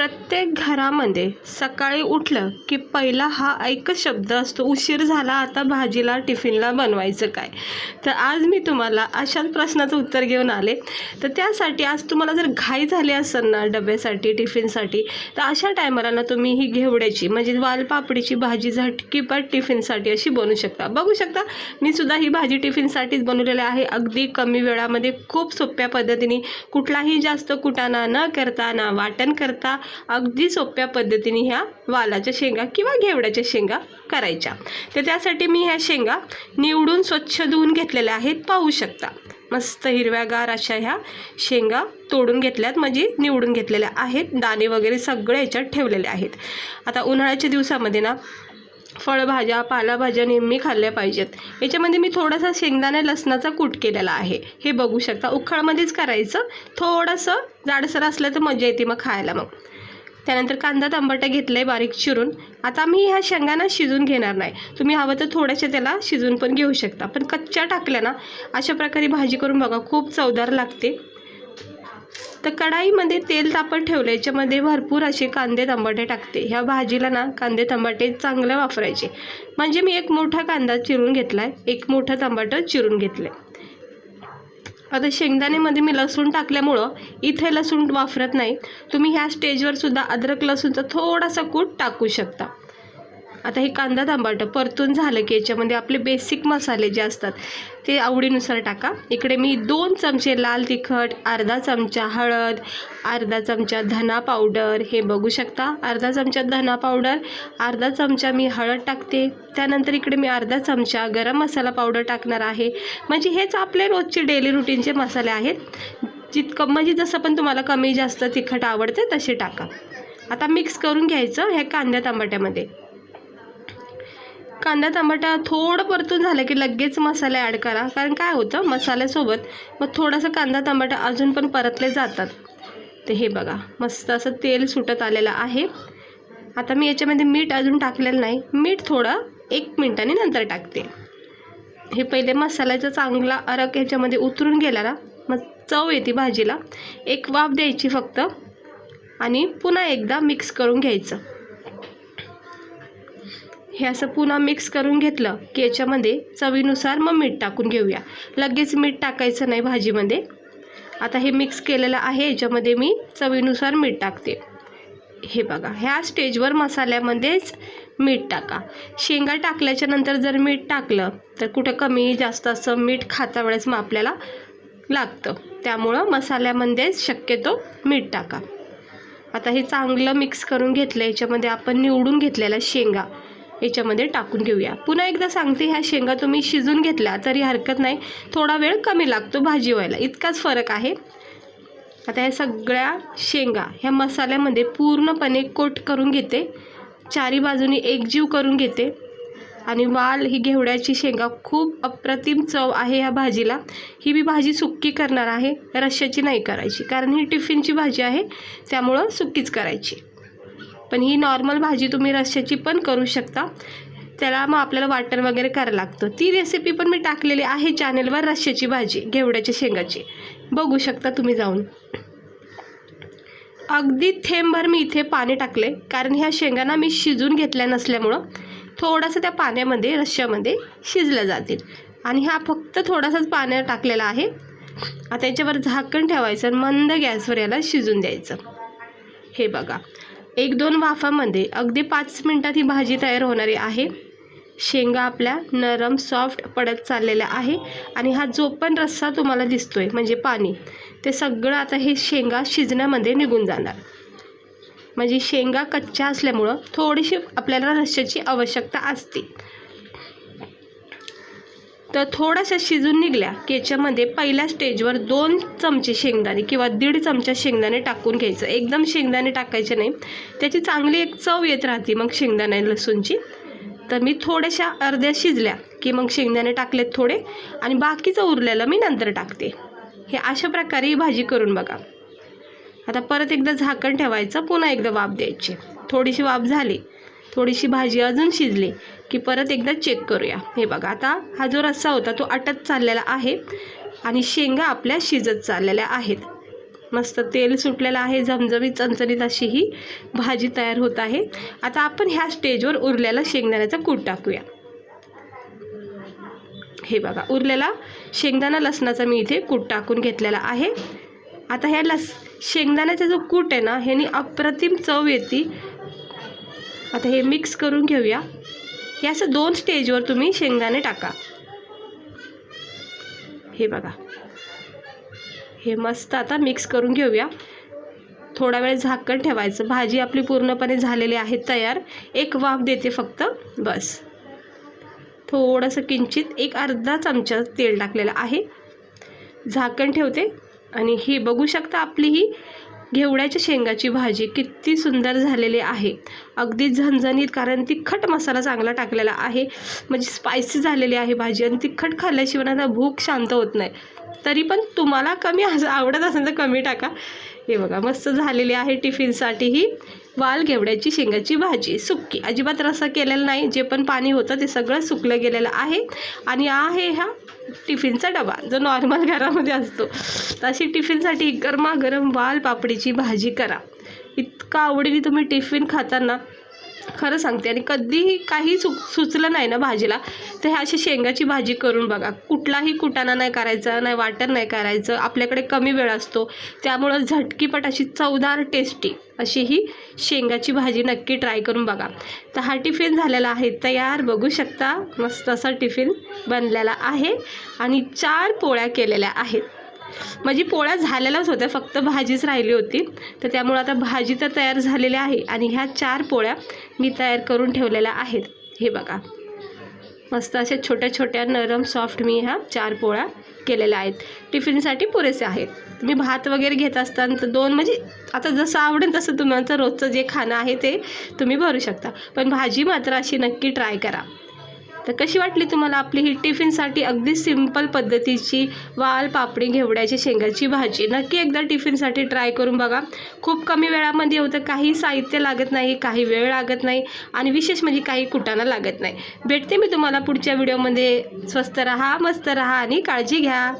प्रत्येक घरामध्ये सकाळी उठलं की पहिला हा एकच शब्द असतो, उशीर झाला, आता भाजीला टिफिनला बनवायचं काय. तर आज मी तुम्हाला अशाच प्रश्नाचं उत्तर घेऊन आले. तर त्यासाठी आज तुम्हाला जर घाई झाली असेल ना डब्यासाठी टिफिनसाठी, तर अशा टायमाला ना तुम्ही ही घेवड्याची म्हणजे वालपापडीची भाजी झटकीपट टिफिनसाठी अशी बनवू शकता. बघू शकता मी सुद्धा ही भाजी टिफिनसाठीच बनवलेली आहे. अगदी कमी वेळामध्ये खूप सोप्या पद्धतीने, कुठलाही जास्त कुटाणा न करता ना वाटण करता अगदी सोप्या पद्धतीने ह्या वालाच्या शेंगा किंवा घेवड्याच्या शेंगा करायच्या. तर त्यासाठी मी ह्या शेंगा निवडून स्वच्छ धुवून घेतलेल्या आहेत. पाहू शकता मस्त हिरव्यागार अशा ह्या शेंगा तोडून घेतल्यात, म्हणजे निवडून घेतलेल्या आहेत. दाणे वगैरे सगळे याच्यात ठेवलेले आहेत. आता उन्हाळ्याच्या दिवसामध्ये ना फळभाज्या पालेभाज्या नेहमी खाल्ल्या पाहिजेत. याच्यामध्ये मी थोडासा शेंगदाणे लसणाचा कूट केलेला आहे. हे बघू शकता उखळमध्येच करायचं. थोडंसं जाडसर असलं तर मजा येते मग खायला. मग त्यानंतर कांदा टमाटर घेतले बारीक चिरून. आता मी ह्या शेंगांना शिजून घेणार नाही. तुम्ही हवं तर थोड्याशा त्याला शिजून पण घेऊ शकता, पण कच्च्या टाकल्या ना अशा प्रकारे भाजी करून बघा, खूप चवदार लागते. तर कढाईमध्ये तेल तापत ठेवलं, याच्यामध्ये भरपूर असे कांदे टमाटे टाकते. ह्या भाजीला ना कांदे टमाटे चांगले वापरायचे. म्हणजे मी एक मोठा कांदा चिरून घेतला आहे, एक मोठं टमाटर चिरून घेतलं. आता शेंगदाणेमध्ये मी लसूण टाकल्यामुळं इथे लसूण वापरत नाही. तुम्ही ह्या स्टेजवर सुद्धा अद्रक लसूणचा थोडासा कूट टाकू शकता. आता हे कांदा टमाटर परतून झालं की याच्यामध्ये आपले बेसिक मसाले जे असतात ते आवडीनुसार टाका. इकडे मी 2 चमचे लाल तिखट, अर्धा चमचा हळद, अर्धा चमचा धना पावडर, हे बघू शकता अर्धा चमचा धना पावडर, अर्धा चमचा मी हळद टाकते. त्यानंतर इकडे मी अर्धा चमचा गरम मसाला पावडर टाकणार आहे. म्हणजे हेच आपले रोजचे डेली रुटीनचे मसाले आहेत. जितकं म्हणजे जसं पण तुम्हाला कमी जास्त तिखट आवडते तसे टाका. आता मिक्स करून घ्यायचं ह्या कांद्या टमाट्यामध्ये. कांदा टमाटा थोडं परतून झालं की लगेच मसाले ॲड करा, कारण काय होतं मसाल्यासोबत मग थोडासा कांदा टमाटा अजून पण परतले जातात. तर हे बघा मस्त असं तेल सुटत आलेलं आहे. आता मी याच्यामध्ये मीठ अजून टाकलेलं नाही. मीठ थोडं 1 मिनिटाने नंतर टाकते. हे पहिले मसाल्याचा चांगला अरक ह्याच्यामध्ये उतरून गेला ना मग चव येते भाजीला. एक वाफ द्यायची फक्त आणि पुन्हा एकदा मिक्स करून घ्यायचं. हे असं पुन्हा मिक्स करून घेतलं की याच्यामध्ये चवीनुसार मग मीठ टाकून घेऊया. लगेच मीठ टाकायचं नाही भाजीमध्ये. आता हे मिक्स केलेलं आहे, याच्यामध्ये मी चवीनुसार मीठ टाकते. हे बघा ह्या स्टेजवर मसाल्यामध्येच मीठ टाका. शेंगा टाकल्याच्या नंतर जर मीठ टाकलं तर कुठं कमी जास्त असं मीठ खाता वेळेस मग आपल्याला लागतं. त्यामुळं मसाल्यामध्येच शक्यतो मीठ टाका. आता हे चांगलं मिक्स करून घेतलं. याच्यामध्ये आपण निवडून घेतलेल्या शेंगा याच्यामध्ये टाकून घेऊया. पुन्हा एकदा सांगते, ह्या शेंगा तुम्ही शिजून घेतल्या तरी हरकत नाही, थोडा वेळ कमी लागतो भाजी व्हायला, इतकाच फरक आहे. आता ह्या सगळ्या शेंगा ह्या मसाल्यामध्ये पूर्णपणे कोट करून घेते, चारी बाजूनी एकजीव करून घेते. आणि वाल ही घेवड्याची शेंगा खूप अप्रतिम चव आहे ह्या भाजीला. ही मी भाजी सुक्की करणार आहे, रश्श्याची नाही करायची, कारण ही टिफिनची भाजी आहे त्यामुळं सुक्कीच करायची. पण ही नॉर्मल भाजी तुम्ही रश्श्याची पण करू शकता. त्याला मग आपल्याला वाटण वगैरे करायला लागतं. ती रेसिपी पण मी टाकलेली आहे चॅनलवर, रश्श्याची भाजी घेवड्याच्या शेंगाची, बघू शकता तुम्ही जाऊन. अगदी थेंबभर मी इथे पाणी टाकले, कारण ह्या शेंगांना मी शिजून घेतल्या नसल्यामुळं थोडंसं त्या पाण्यामध्ये रश्श्यामध्ये शिजल्या जातील. आणि हा फक्त थोडासाच पाण्यात टाकलेला आहे. आता याच्यावर झाकण ठेवायचं आणि मंद गॅसवर याला शिजून द्यायचं. हे बघा 1-2 वाफामध्ये अगदी 5 मिनिटात ही भाजी तयार होणारी आहे. शेंगा आपल्या नरम सॉफ्ट पडत चाललेल्या आहे. आणि हा जो पण रस्सा तुम्हाला दिसतोय म्हणजे पाणी, ते सगळं आता हे शेंगा शिजण्यामध्ये निघून जाणार. म्हणजे शेंगा कच्च्या असल्यामुळं थोडीशी आपल्याला रश्श्याची आवश्यकता असते. तर थोड्याशा शिजून निघल्या की याच्यामध्ये पहिल्या स्टेजवर 2 चमचे शेंगदाणे किंवा 1.5 चमचा शेंगदाणे टाकून घ्यायचं. एकदम शेंगदाणे टाकायचे नाही, त्याची चांगली एक चव येत राहते मग शेंगदाणे लसूणची. तर मी थोड्याशा अर्ध्या शिजल्या की मग शेंगदाणे टाकलेत थोडे, आणि बाकीचं उरलेलं मी नंतर टाकते. हे अशा प्रकारे ही भाजी करून बघा. आता परत एकदा झाकण ठेवायचं, पुन्हा एकदा वाफ द्यायची. थोडीशी वाफ झाली, थोडीशी भाजी अजून शिजली की परत एकदा चेक करूया. हे बघा आता हा जो रस्सा होता तो आटत चाललेला आहे आणि शेंगा आपल्या शिजत चाललेल्या आहेत. मस्त तेल सुटलेलं आहे, झमझमीत चणचणीत अशी ही भाजी तयार होत आहे. आता आपण ह्या स्टेजवर उरलेला शेंगदाण्याचा कूट टाकूया. हे बघा, उरलेला शेंगदाणा लसणाचा मी इथे कूट टाकून घेतलेला आहे. आता ह्या शेंगदाण्याचा जो कूट आहे ना, ह्यानी अप्रतिम चव येते. आता हे मिक्स करून घेऊया. हे असं 2 स्टेजवर तुम्ही शेंगदाणे टाका. हे बघा, हे मस्त आता मिक्स करून घेऊया. थोडा वेळ झाकण ठेवायचं. भाजी आपली पूर्णपणे झालेली आहे तयार. एक वाफ देते फक्त, बस. थोडंसं किंचित एक अर्धा चमचा तेल टाकलेलं आहे. झाकण ठेवते आणि ही बघू शकता आपली ही घेवड्याच्या शेंगाची भाजी किती सुंदर झालेली आहे. अगदी झणझणीत, कारण तिखट मसाला चांगला टाकलेला आहे, म्हणजे स्पायसी झालेली आहे भाजी. आणि तिखट खाल्ल्याशिवाय आता भूक शांत होत नाही. तरी पण तुम्हाला कमी आवडत असेल तर कमी टाका. हे बघा, मस्त झालेली आहे टिफिनसाठी ही वाल घेवड्याची शेंगाची भाजी. सुक्की, अजिबात रस्सा केलेला नाही. जे पण पाणी होतं ते सगळं सुकलं गेलेलं आहे. आणि आहे हा टिफिनचा डबा जो नॉर्मल घरामध्ये असतो. तशी टिफिनसाठी गरमागरम वाल पापडीची भाजी करा. इतका आवडीने तुम्ही टिफिन खाताना, खरं सांगते. आणि कधीही काही सुचलं नाही ना भाजीला, तर ह्या अशी शेंगाची भाजी करून बघा. कुठलाही कुटाणा नाही करायचा, नाही वाटण नाही करायचं. आपल्याकडे कमी वेळ असतो, त्यामुळं झटकीपट अशी चवदार टेस्टी अशी ही शेंगाची भाजी नक्की ट्राय करून बघा. तर हा टिफिन झालेला आहे तयार. बघू शकता, मस्त असा टिफिन बनलेला आहे. आणि 4 पोळ्या केलेल्या आहेत. म्हणजे पोळ्या झालेल्याच होत्या, फक्त भाजीच राहिली होती. तर त्यामुळे आता भाजी तर तयार झालेली आहे. आणि ह्या 4 पोळ्या मी तयार करून ठेवलेल्या आहेत. हे बघा, मस्त अशा छोट्या छोट्या नरम सॉफ्ट मी ह्या 4 पोळ्या केलेल्या आहेत. टिफिनसाठी पुरेसे आहेत. तुम्ही भात वगैरे घेत असताना तर 2, म्हणजे आता जसं आवडेल तसं तुमचं रोजचं जे खाणं आहे ते तुम्ही भरू शकता. पण भाजी मात्र अशी नक्की ट्राय करा. तर कशी वाटली तुम्हाला आपली ही टिफिनसाठी अगदी सिंपल पद्धतीची वाल पापडी घेवड्याची शेंगाची भाजी? नक्की एकदा टिफिनसाठी ट्राय करून बघा. खूप कमी वेळामध्ये होतं, काही साहित्य लागत नाही, काही वेळ लागत नाही, आणि विशेष म्हणजे काही कुटाणा लागत नाही. भेटते मी तुम्हाला पुढच्या व्हिडिओमध्ये. स्वस्त रहा, मस्त रहा आणि काळजी घ्या.